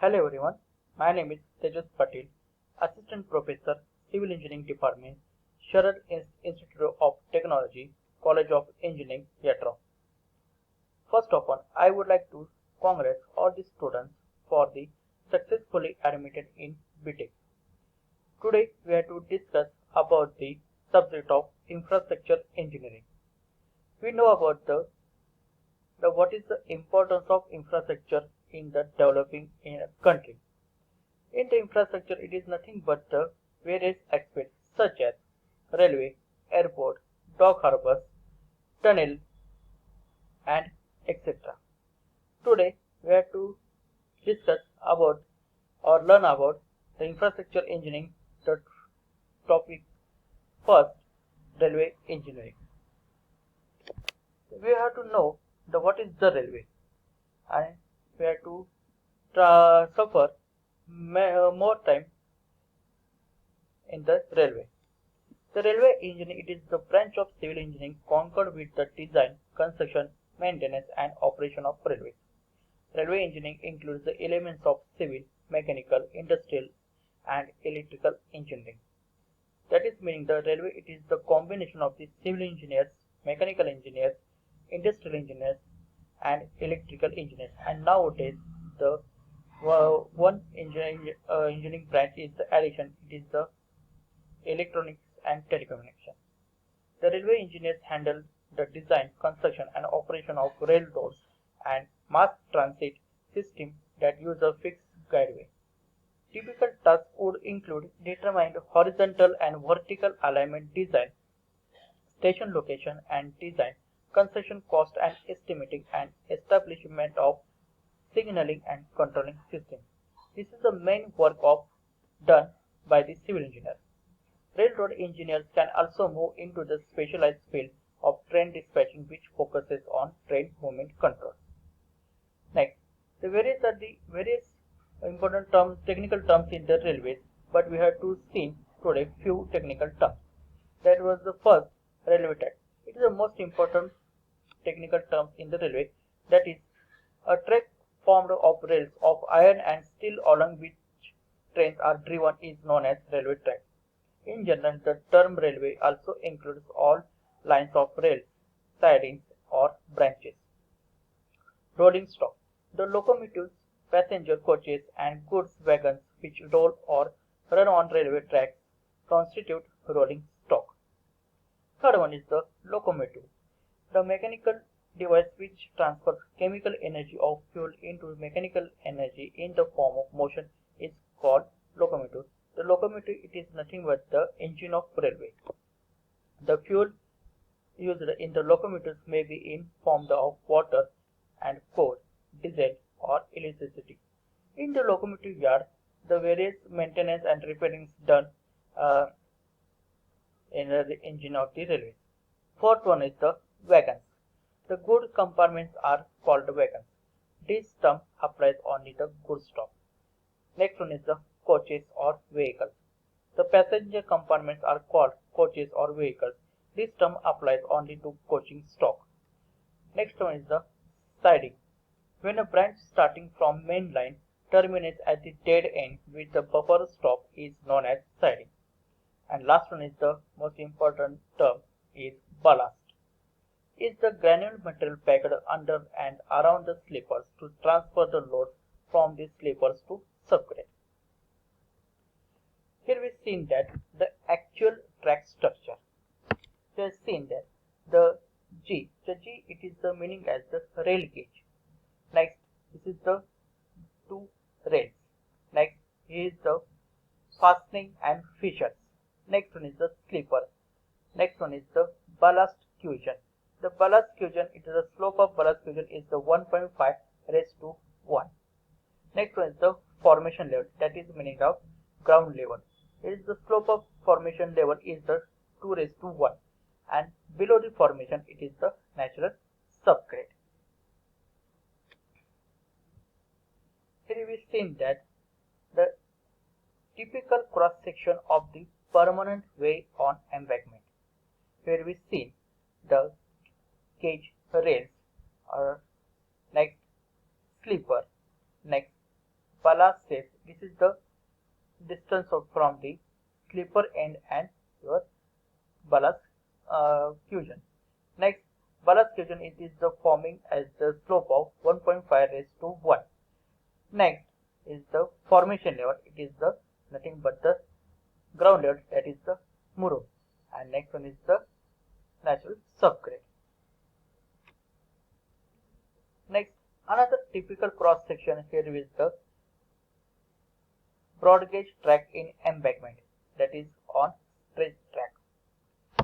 Hello everyone, my name is Tejas Patil, Assistant Professor, Civil Engineering Department, Sharad Institute of Technology, College of Engineering, Yatra. First of all, I would like to congratulate all the students for the successfully admitted in BTech. Today we are to discuss about the subject of infrastructure engineering. We know about the what is the importance of infrastructure in the developing in a country. In the infrastructure, it is nothing but the various aspects such as railway, airport, dock harbors, tunnel, and etc. Today, we have to discuss about or learn about the infrastructure engineering. The topic first, railway engineering. We have to know the what is the railway, and we have to suffer more time in the railway. The railway engineering it is the branch of civil engineering concerned with the design, construction, maintenance and operation of railways. Railway engineering includes the elements of civil, mechanical, industrial and electrical engineering. That is meaning the railway it is the combination of the civil engineers, mechanical engineers, industrial engineers and electrical engineers. And nowadays the one engineering branch is the addition, it is the electronics and telecommunication. The railway engineers handle the design, construction and operation of railroads and mass transit systems that use a fixed guideway. Typical tasks would include determined horizontal and vertical alignment design, station location and design, construction cost and estimating and establishment of signaling and controlling systems. This is the main work done by the civil engineer. Railroad engineers can also move into the specialized field of train dispatching which focuses on train movement control. Next, the various important terms, technical terms in the railways, but we have to see today few technical terms. That was the first, railway track. It is the most important technical term in the railway, that is a track formed of rails of iron and steel along which trains are driven is known as railway track. In general, the term railway also includes all lines of rails, sidings or branches. Rolling stock. The locomotives, passenger coaches and goods wagons which roll or run on railway tracks constitute rolling stock. Third one is the locomotive. The mechanical device which transfers chemical energy of fuel into mechanical energy in the form of motion is called locomotive. The locomotive it is nothing but the engine of railway. The fuel used in the locomotives may be in form of water and coal, diesel or electricity. In the locomotive yard, the various maintenance and repairing is done in the engine of the railway. Fourth one is the wagons. The good compartments are called wagons. This term applies only the goods stock. Next one is the coaches or vehicles. The passenger compartments are called coaches or vehicles. This term applies only to coaching stock. Next one is the siding. When a branch starting from main line terminates at the dead end with the buffer stop is known as siding. And last one is the most important term is ballast. Is the granule material packed under and around the sleepers to transfer the load from the sleepers to subgrade. Here we seen that the actual track structure. We have seen that the G it is the meaning as the rail gauge. Next, this is the two rails. Next, here is the fastening and fissures. Next one is the sleeper. Next one is the ballast cushion. The ballast cushion, it is the slope of ballast cushion is the 1.5 raised to 1. Next one is the formation level, that is meaning of ground level. It is the slope of formation level is the 2 raised to 1 and below the formation it is the natural subgrade. Here we seen that the typical cross section of the permanent way on embankment. Here we seen the gauge rails or next sleeper, next ballast safe. This is the distance from the slipper end and your ballast fusion. Next, ballast fusion, it is the forming as the slope of 1.5 raised to 1. Next is the formation level. It is the nothing but the ground level, that is the Murray. And next one is the natural subgrade. Next, another typical cross section here is the broad gauge track in embankment, that is on stretch track.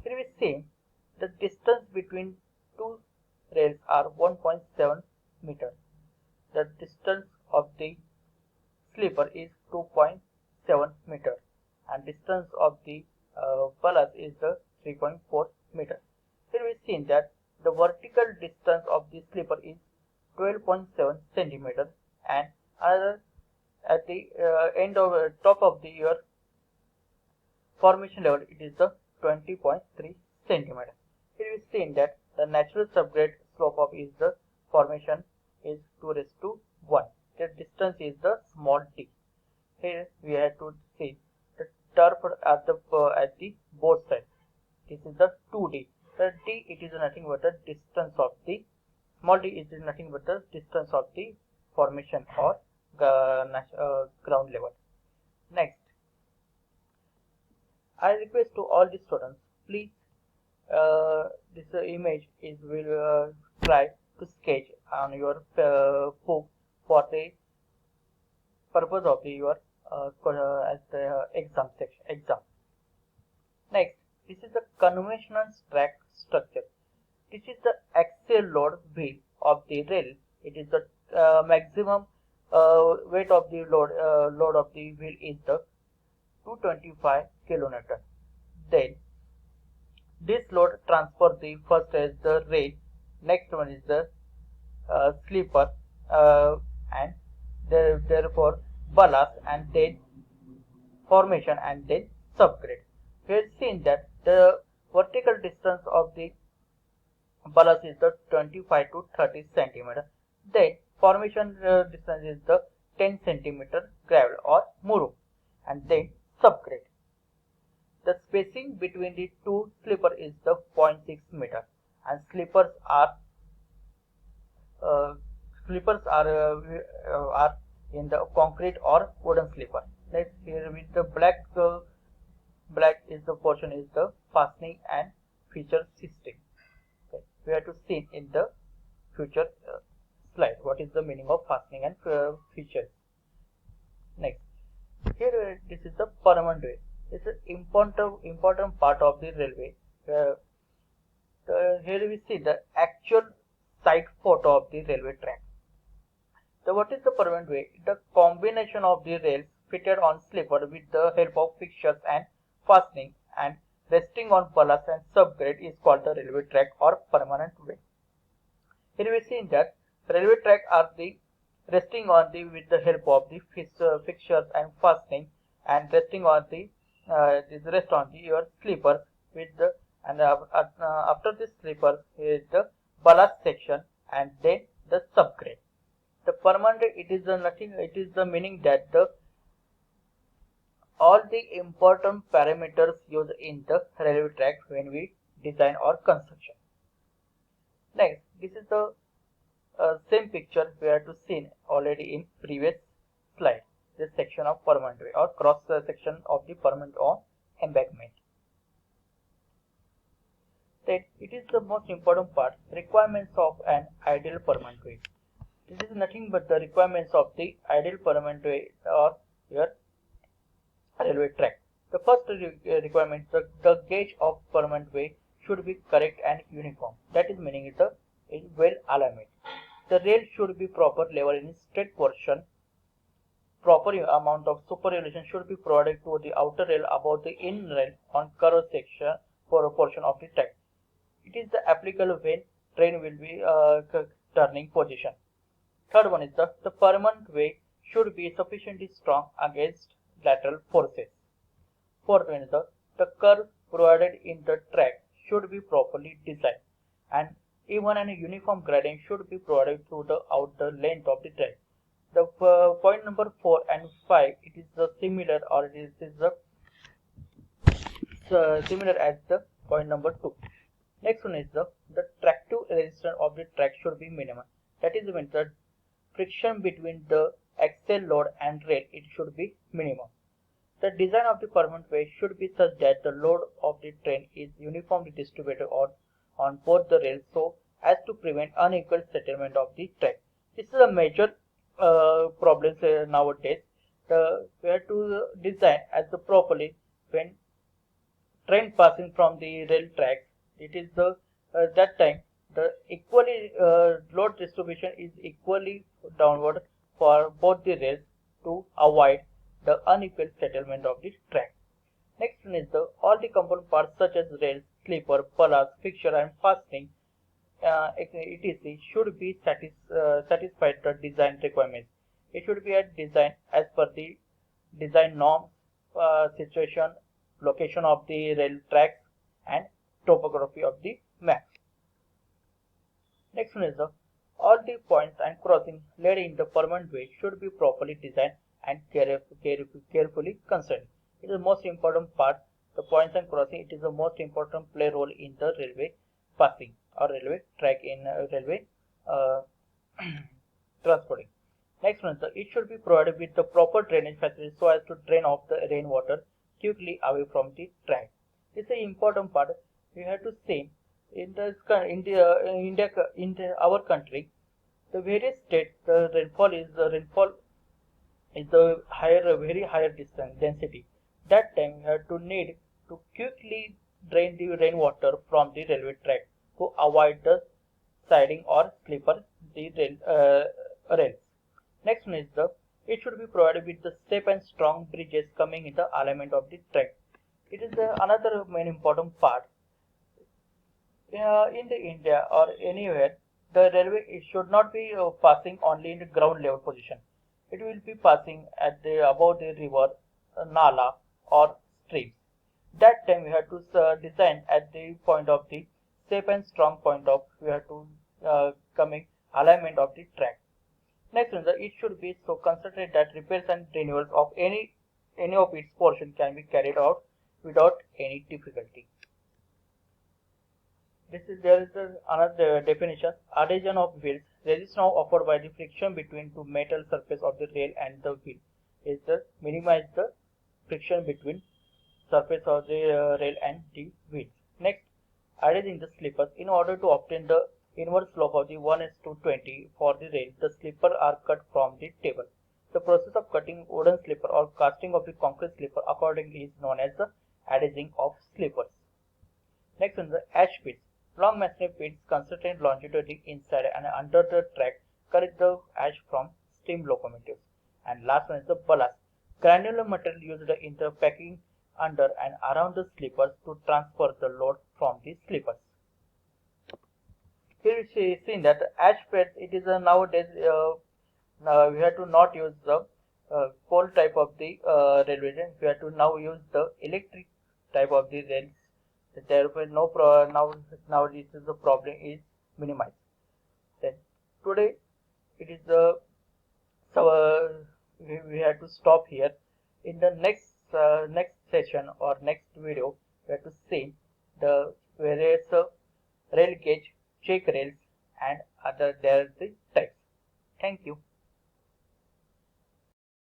Here we see the distance between two rails are 1.7 meters. The distance of the slipper is 2.7 meters and distance of the ballast is the 3.4 meters. Here we see that the vertical distance of the slipper is 12.7 centimeters and another at the end of top of the your formation level, it is the 20.3 centimeters. Here we see that the natural subgrade slope of is the formation is 2 raised to 1. The distance is the small d. Here we have to see the turf at the both sides. This is the 2d. The d, it is nothing but the distance of the small d is nothing but the distance of the formation or ground level. Next, I request to all the students, please this image is will try to sketch on your book for the purpose of the your as the exam section exam. Next, this is the conventional track structure. This is the axial load wheel of the rail. It is the maximum weight of the load of the wheel is the 225 kilonewton. Then this load transfer the first as the rail, next one is the slipper and therefore ballast and then formation and then subgrade. We have seen that the vertical distance of the ballast is the 25 to 30 centimeter. Then formation distance is the 10 centimeter gravel or Murray and then subgrade. The spacing between the two slipper is the 0.6 meter and slippers are in the concrete or wooden slipper. Next, here with the black is the portion is the fastening and feature system. Okay. We have to see in the future slide what is the meaning of fastening and features. Next, here this is the permanent way. This is important part of the railway. Here we see the actual site photo of the railway track. So what is the permanent way? The combination of the rails fitted on slipper with the help of fixtures and fastening and resting on ballast and subgrade is called the railway track or permanent way. Here we see that railway track are the resting on the with the help of the fixtures and fastening and resting on the rest on the your sleepers with the and after this sleeper is the ballast section and then the subgrade. The permanent, it is the nothing. It is the meaning that the all the important parameters used in the railway track when we design or construction. Next, this is the same picture we have to seen already in previous slide. This section of permanent way or cross section of the permanent or embankment. Then it is the most important part, requirements of an ideal permanent way. This is nothing but the requirements of the ideal permanent way or your railway track. The first requirement, the gauge of permanent way should be correct and uniform. That is meaning is well alignment. The rail should be proper level in straight portion. Proper amount of superelevation should be provided to the outer rail above the in rail on curved section for a portion of the track. It is the applicable when train will be turning position. Third one is the permanent way should be sufficiently strong against lateral forces. Fourth one is the curve provided in the track should be properly designed and even a uniform gradient should be provided throughout the length of the track. The point number 4 and 5, it is the similar, or it is the similar as the point number 2. Next one is the tractive resistance of the track should be minimum. That is when the friction between the axle load and rail, it should be minimum. The design of the permanent way should be such that the load of the train is uniformly distributed on both the rails so as to prevent unequal settlement of the track. This is a major problem nowadays. We have to design as the properly when train passing from the rail tracks. It is the that time the equally load distribution is equally downward for both the rails to avoid the unequal settlement of the track. Next one is all the component parts such as rails, sleeper, ballast, fixture and fastening etc. should be satisfied the design requirements. It should be a design as per the design norms, situation, location of the rail tracks and topography of the map. Next one is all the points and crossing laid in the permanent way should be properly designed and carefully considered. It is the most important part. The points and crossing, it is the most important play role in the railway passing or railway track in railway uh, transporting. Next one, it should be provided with the proper drainage facilities so as to drain off the rainwater quickly away from the track. This is an important part. We have to say in our country, the various states, the rainfall is the very higher distance density. That time we have to need to quickly drain the rainwater from the railway track to avoid the siding or slipper the rails. Next one is it should be provided with the safe and strong bridges coming in the alignment of the track. It is another main important part. In the India or anywhere, the railway it should not be passing only in the ground level position. It will be passing at the above the river, nala or streams. That time we have to design at the point of the safe and strong point of we have to coming alignment of the track. Next one, it should be so concentrated that repairs and renewals of any of its portion can be carried out without any difficulty. There is another definition. Adhesion of wheels. Resistance offered by the friction between two metal surface of the rail and the wheel is to minimize the friction between surface of the rail and the wheels. Next, adhering the slippers. In order to obtain the inverse slope of the 1:20 for the rail, the slippers are cut from the table. The process of cutting wooden slipper or casting of the concrete slipper accordingly is known as the adhering of slippers. Next one is the ash pits. Long masonry pits concentrated longitudinally inside and under the track collect the ash from steam locomotives. And last one is the ballast. Granular material used in the packing under and around the sleepers to transfer the load from the sleepers. Here we see that the ash pits, it is nowadays now we have to not use the coal type of the railway train. We have to now use the electric type of the rails. Therefore, now this is the problem is minimized. Then today it is the we have to stop here. In the next session or next video, we have to see the various rail gauge, check rails, and other there are the types. Thank you.